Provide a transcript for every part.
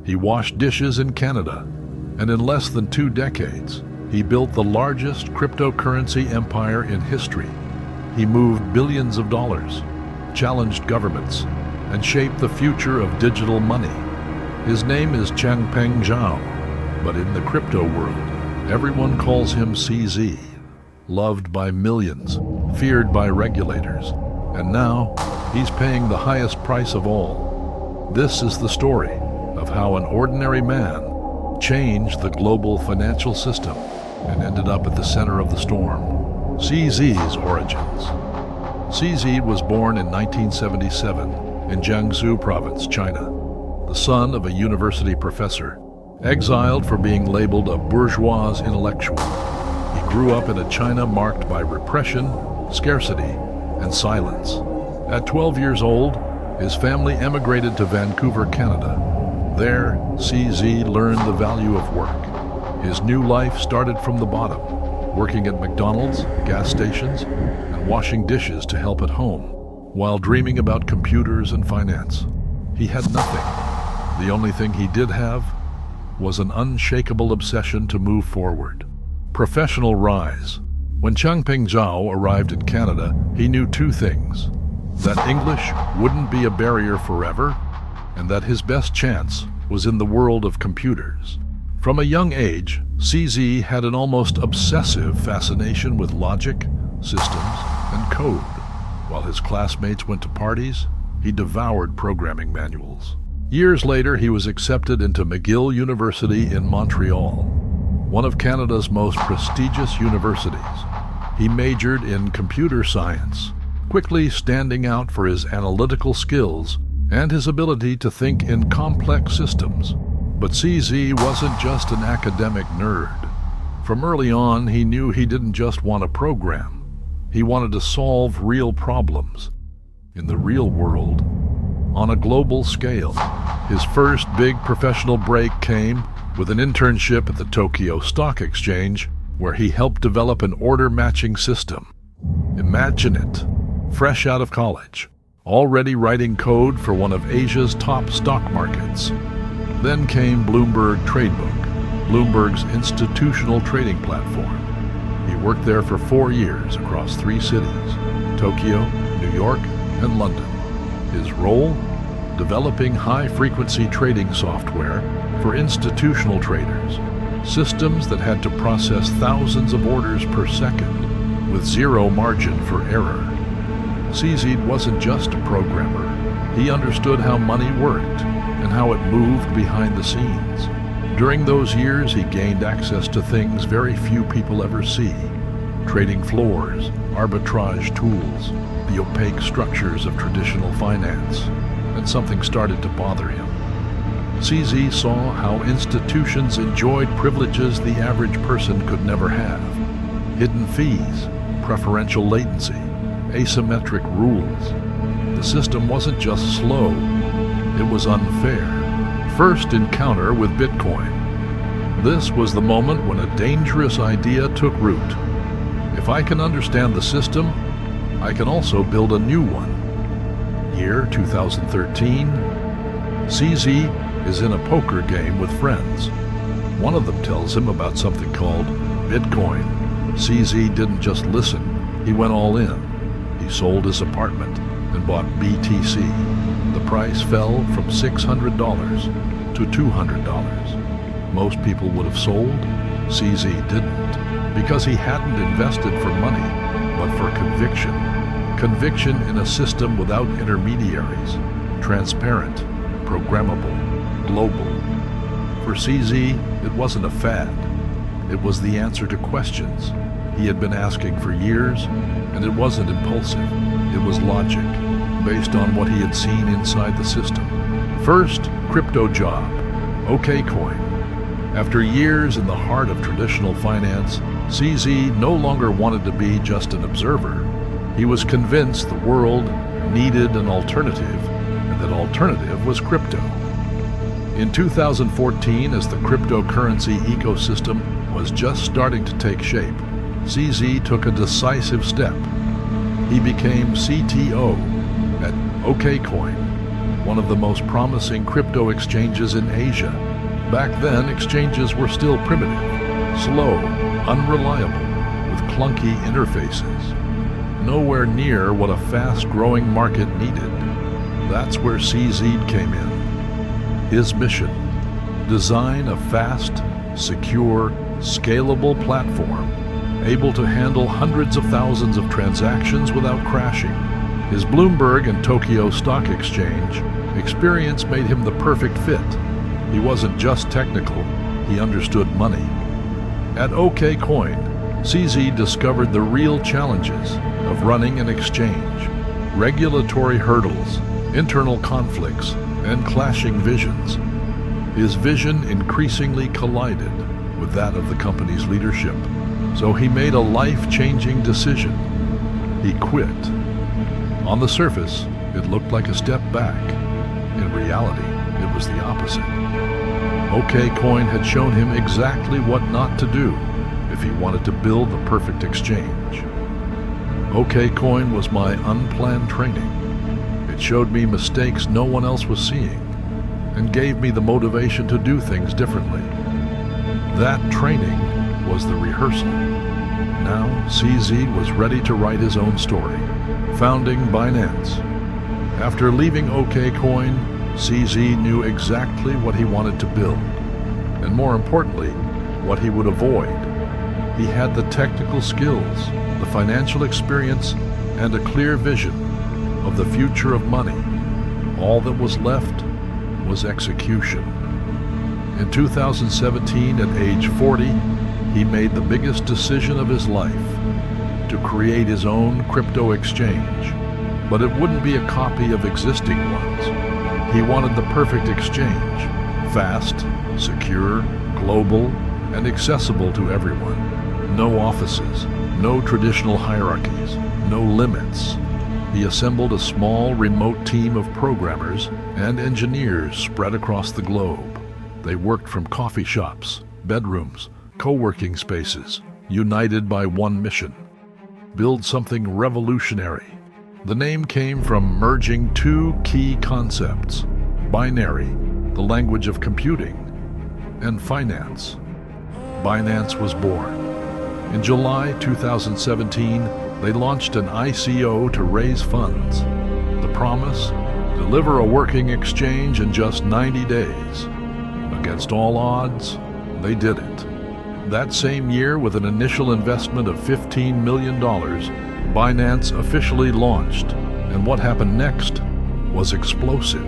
He washed dishes in Canada, and in less than 2 decades, he built the largest cryptocurrency empire in history. He moved billions of dollars, challenged governments, and shaped the future of digital money. His name is Changpeng Zhao, but in the crypto world, everyone calls him CZ. Loved by millions, feared by regulators, and now he's paying the highest price of all. This is the story of how an ordinary man changed the global financial system and ended up at the center of the storm. CZ's origins. CZ was born in 1977 in Jiangsu province, China, the son of a university professor, exiled for being labeled a bourgeois intellectual. He grew up in a China marked by repression, scarcity, and silence. At 12 years old, his family emigrated to Vancouver, Canada. There, CZ learned the value of work. His new life started from the bottom, working at McDonald's, gas stations, and washing dishes to help at home, while dreaming about computers and finance. He had nothing. The only thing he did have was an unshakable obsession to move forward. Professional rise. When Changpeng Zhao arrived in Canada, he knew 2 things: that English wouldn't be a barrier forever, and that his best chance was in the world of computers. From a young age, CZ had an almost obsessive fascination with logic, systems, and code. While his classmates went to parties, he devoured programming manuals. Years later, he was accepted into McGill University in Montreal, one of Canada's most prestigious universities. He majored in computer science, quickly standing out for his analytical skills and his ability to think in complex systems. But CZ wasn't just an academic nerd. From early on, he knew he didn't just want to program. He wanted to solve real problems in the real world on a global scale. His first big professional break came with an internship at the Tokyo Stock Exchange, where he helped develop an order-matching system. Imagine it, fresh out of college, already writing code for one of Asia's top stock markets. Then came Bloomberg Tradebook, Bloomberg's institutional trading platform. He worked there for 4 years across 3 cities, Tokyo, New York, and London. His role? Developing high-frequency trading software for institutional traders, systems that had to process thousands of orders per second with 0 margin for error. CZ wasn't just a programmer. He understood how money worked and how it moved behind the scenes. During those years, he gained access to things very few people ever see: trading floors, arbitrage tools, the opaque structures of traditional finance. And something started to bother him. CZ saw how institutions enjoyed privileges the average person could never have: hidden fees, preferential latency, asymmetric rules. The system wasn't just slow, it was unfair. First encounter with Bitcoin. This was the moment when a dangerous idea took root. If I can understand the system, I can also build a new one. Year 2013, CZ is in a poker game with friends. One of them tells him about something called Bitcoin. CZ didn't just listen, he went all in. He sold his apartment and bought BTC. The price fell from $600 to $200. Most people would have sold. CZ didn't, because he hadn't invested for money, but for conviction. Conviction in a system without intermediaries, transparent, programmable, global. For CZ, it wasn't a fad. It was the answer to questions he had been asking for years, and it wasn't impulsive. It was logic, based on what he had seen inside the system. First, crypto job, OKCoin. After years in the heart of traditional finance, CZ no longer wanted to be just an observer. He was convinced the world needed an alternative, and that alternative was crypto. In 2014, as the cryptocurrency ecosystem was just starting to take shape, CZ took a decisive step. He became CTO at OKCoin. one of the most promising crypto exchanges in Asia. Back then, exchanges were still primitive, slow, unreliable, with clunky interfaces. Nowhere near what a fast-growing market needed. That's where CZ came in. His mission: design a fast, secure, scalable platform, able to handle hundreds of thousands of transactions without crashing. His Bloomberg and Tokyo Stock Exchange experience made him the perfect fit. He wasn't just technical, he understood money. At OKCoin, CZ discovered the real challenges of running an exchange: regulatory hurdles, internal conflicts, and clashing visions. His vision increasingly collided with that of the company's leadership, so he made a life-changing decision. He quit. On the surface, it looked like a step back. In reality, it was the opposite. OKCoin had shown him exactly what not to do if he wanted to build the perfect exchange. OKCoin was my unplanned training. It showed me mistakes no one else was seeing and gave me the motivation to do things differently. That training was the rehearsal. Now CZ was ready to write his own story, founding Binance. After leaving OKCoin, CZ knew exactly what he wanted to build, and more importantly, what he would avoid. He had the technical skills, the financial experience, and a clear vision of the future of money. All that was left was execution. In 2017, at age 40, he made the biggest decision of his life: to create his own crypto exchange. But it wouldn't be a copy of existing ones. He wanted the perfect exchange: fast, secure, global, and accessible to everyone. No offices, no traditional hierarchies, no limits. He assembled a small, remote team of programmers and engineers spread across the globe. They worked from coffee shops, bedrooms, co-working spaces, united by one mission: build something revolutionary. The name came from merging two key concepts: binary, the language of computing, and finance. Binance was born. In July 2017, they launched an ICO to raise funds. The promise: deliver a working exchange in just 90 days. Against all odds, they did it. That same year, with an initial investment of $15 million, Binance officially launched, and what happened next was explosive.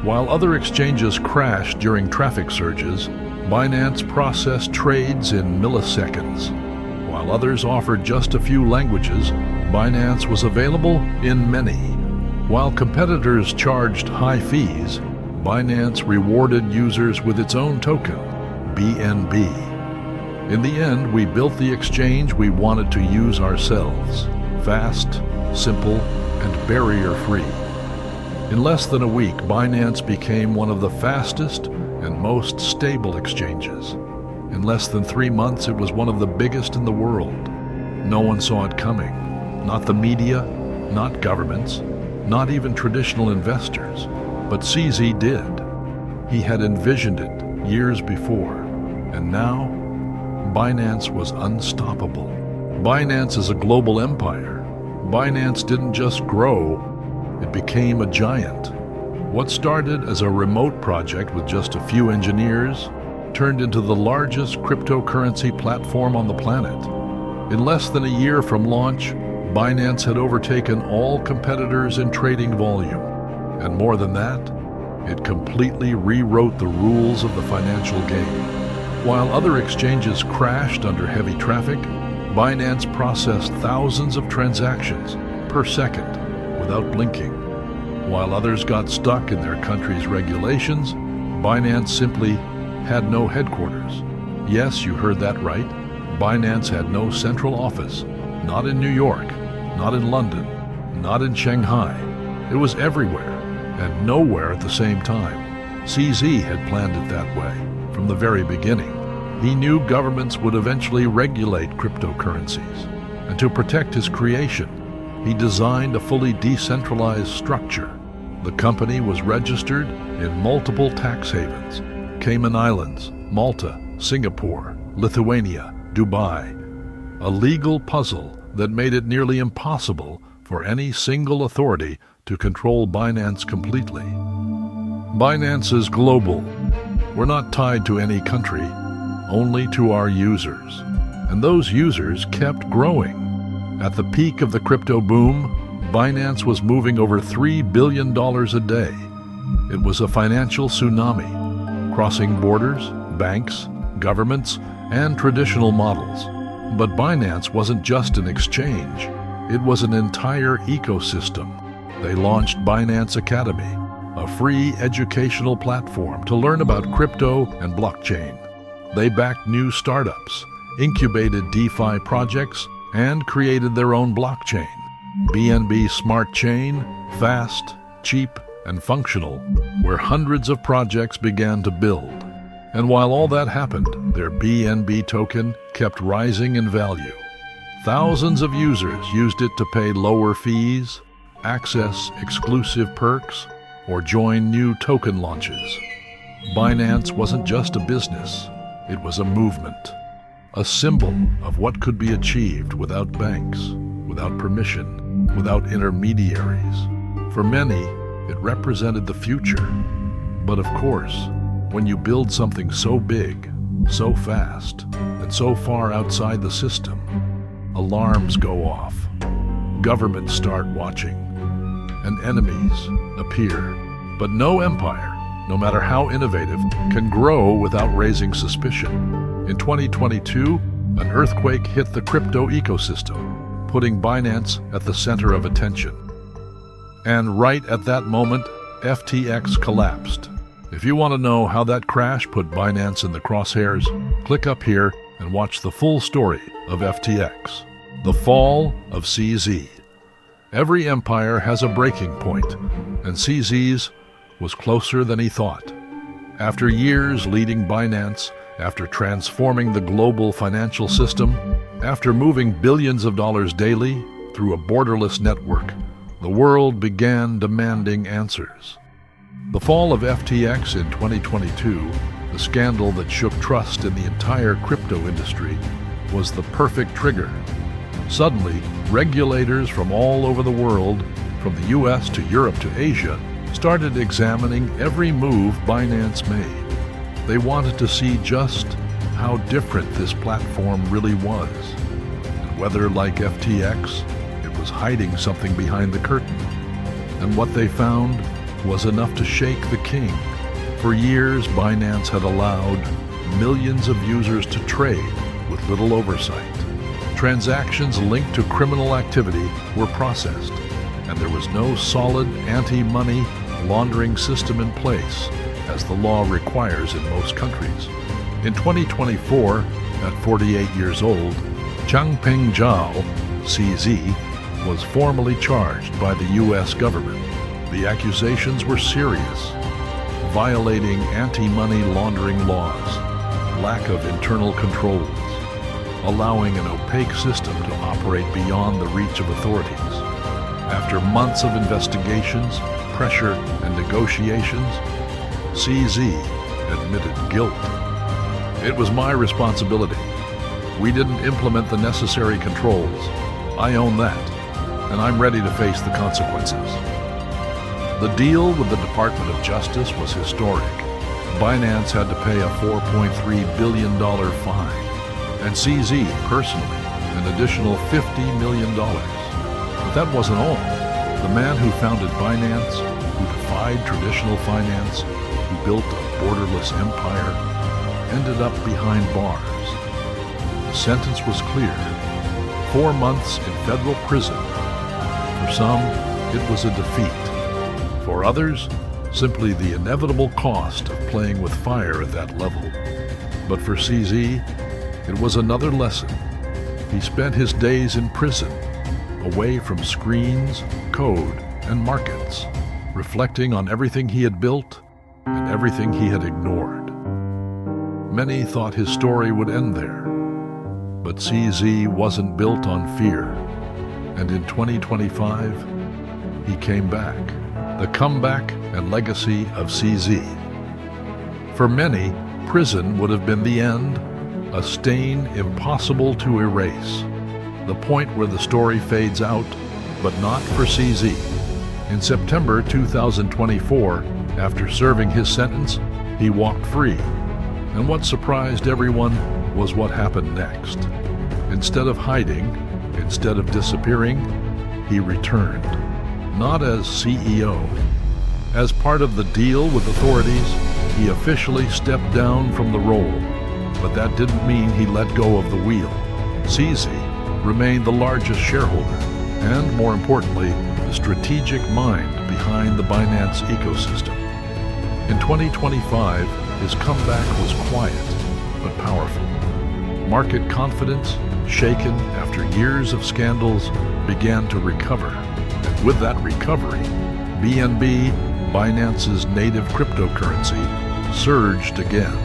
While other exchanges crashed during traffic surges, Binance processed trades in milliseconds. While others offered just a few languages, Binance was available in many. While competitors charged high fees, Binance rewarded users with its own token, BNB. In the end, we built the exchange we wanted to use ourselves: fast, simple, and barrier-free. In less than a week, Binance became one of the fastest and most stable exchanges. In less than 3 months, it was one of the biggest in the world. No one saw it coming. Not the media, not governments, not even traditional investors. But CZ did. He had envisioned it years before, and now Binance was unstoppable. Binance is a global empire. Binance didn't just grow, it became a giant. What started as a remote project with just a few engineers turned into the largest cryptocurrency platform on the planet. In less than a year from launch, Binance had overtaken all competitors in trading volume. And more than that, it completely rewrote the rules of the financial game. While other exchanges crashed under heavy traffic, Binance processed thousands of transactions per second without blinking. While others got stuck in their country's regulations, Binance simply had no headquarters. Yes, you heard that right. Binance had no central office, not in New York, not in London, not in Shanghai. It was everywhere and nowhere at the same time. CZ had planned it that way from the very beginning. He knew governments would eventually regulate cryptocurrencies, and to protect his creation, he designed a fully decentralized structure. The company was registered in multiple tax havens: Cayman Islands, Malta, Singapore, Lithuania, Dubai. A legal puzzle that made it nearly impossible for any single authority to control Binance completely. Binance is global. We're not tied to any country, only to our users. And those users kept growing. At the peak of the crypto boom, Binance was moving over $3 billion a day. It was a financial tsunami, crossing borders, banks, governments, and traditional models. But Binance wasn't just an exchange. It was an entire ecosystem. They launched Binance Academy, a free educational platform to learn about crypto and blockchain. They backed new startups, incubated DeFi projects, and created their own blockchain. BNB Smart Chain, fast, cheap, and functional, where hundreds of projects began to build. And while all that happened, their BNB token kept rising in value. Thousands of users used it to pay lower fees, access exclusive perks, or join new token launches. Binance wasn't just a business, it was a movement, a symbol of what could be achieved without banks, without permission, without intermediaries. For many, it represented the future. But of course, when you build something so big, so fast, and so far outside the system, alarms go off. Governments start watching, and enemies appear. But no empire, no matter how innovative, can grow without raising suspicion. In 2022, an earthquake hit the crypto ecosystem, putting Binance at the center of attention. And right at that moment, FTX collapsed. If you want to know how that crash put Binance in the crosshairs, click up here and watch the full story of FTX. The fall of CZ. Every empire has a breaking point, and CZ's was closer than he thought. After years leading Binance, after transforming the global financial system, after moving billions of dollars daily through a borderless network, the world began demanding answers. The fall of FTX in 2022, the scandal that shook trust in the entire crypto industry, was the perfect trigger. Suddenly, regulators from all over the world, from the US to Europe to Asia, started examining every move Binance made. They wanted to see just how different this platform really was, and whether, like FTX, it was hiding something behind the curtain. And what they found was enough to shake the king. For years, Binance had allowed millions of users to trade with little oversight. Transactions linked to criminal activity were processed, and there was no solid anti-money laundering system in place, as the law requires in most countries. In 2024, at 48 years old, Changpeng Zhao, CZ, was formally charged by the US government. The accusations were serious: violating anti-money laundering laws, lack of internal controls, allowing an opaque system to operate beyond the reach of authorities. After months of investigations, pressure, and negotiations, CZ admitted guilt. It was my responsibility. We didn't implement the necessary controls. I own that, and I'm ready to face the consequences. The deal with the Department of Justice was historic. Binance had to pay a $4.3 billion fine, and CZ, personally, an additional $50 million. But that wasn't all. The man who founded Binance, who defied traditional finance, who built a borderless empire, ended up behind bars. The sentence was clear: 4 months in federal prison. For some, it was a defeat. For others, simply the inevitable cost of playing with fire at that level. But for CZ, it was another lesson. He spent his days in prison, away from screens, code, and markets, reflecting on everything he had built and everything he had ignored. Many thought his story would end there, but CZ wasn't built on fear, and in 2025, he came back, the comeback and legacy of CZ. For many, prison would have been the end, a stain impossible to erase. The point where the story fades out, but not for CZ. In September 2024, after serving his sentence, he walked free. And what surprised everyone was what happened next. Instead of hiding, instead of disappearing, he returned. Not as CEO. As part of the deal with authorities, he officially stepped down from the role. But that didn't mean he let go of the wheel. CZ remained the largest shareholder, and more importantly, the strategic mind behind the Binance ecosystem. In 2025, his comeback was quiet, but powerful. Market confidence, shaken after years of scandals, began to recover. And with that recovery, BNB, Binance's native cryptocurrency, surged again.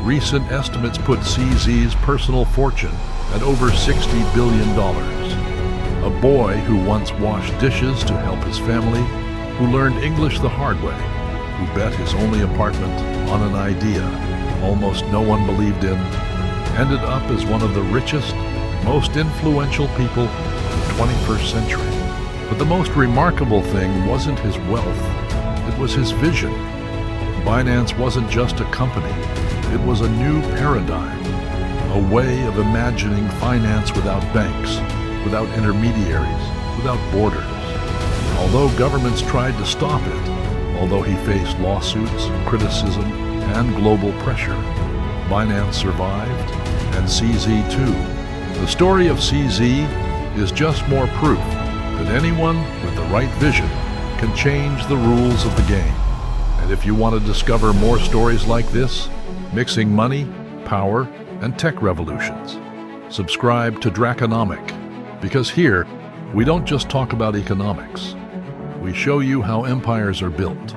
Recent estimates put CZ's personal fortune at over $60 billion. A boy who once washed dishes to help his family, who learned English the hard way, who bet his only apartment on an idea almost no one believed in, ended up as one of the richest, most influential people in the 21st century. But the most remarkable thing wasn't his wealth, it was his vision. Binance wasn't just a company, it was a new paradigm, a way of imagining finance without banks, without intermediaries, without borders. Although governments tried to stop it, although he faced lawsuits, criticism, and global pressure, Binance survived, and CZ too. The story of CZ is just more proof that anyone with the right vision can change the rules of the game. And if you want to discover more stories like this, mixing money, power, and tech revolutions, subscribe to DRAKONOMIC, because here, we don't just talk about economics. We show you how empires are built,